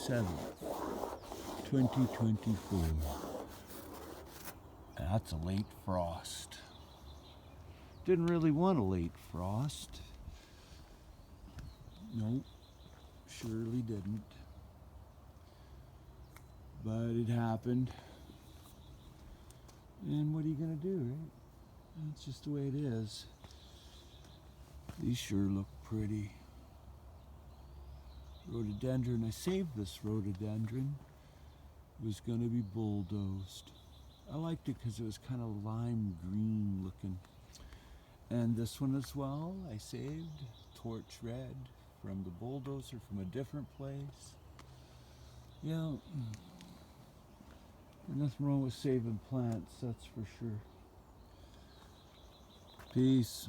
7th, 2024. That's a late frost. Didn't really want a late frost. Nope, surely didn't. But it happened. And what are you gonna do, right? That's just the way it is. These sure look pretty. Rhododendron. I saved this rhododendron. It was gonna be bulldozed. I liked it because it was kind of lime green looking. And this one as well, I saved torch red from the bulldozer from a different place. Yeah, there's nothing wrong with saving plants, that's for sure. Peace.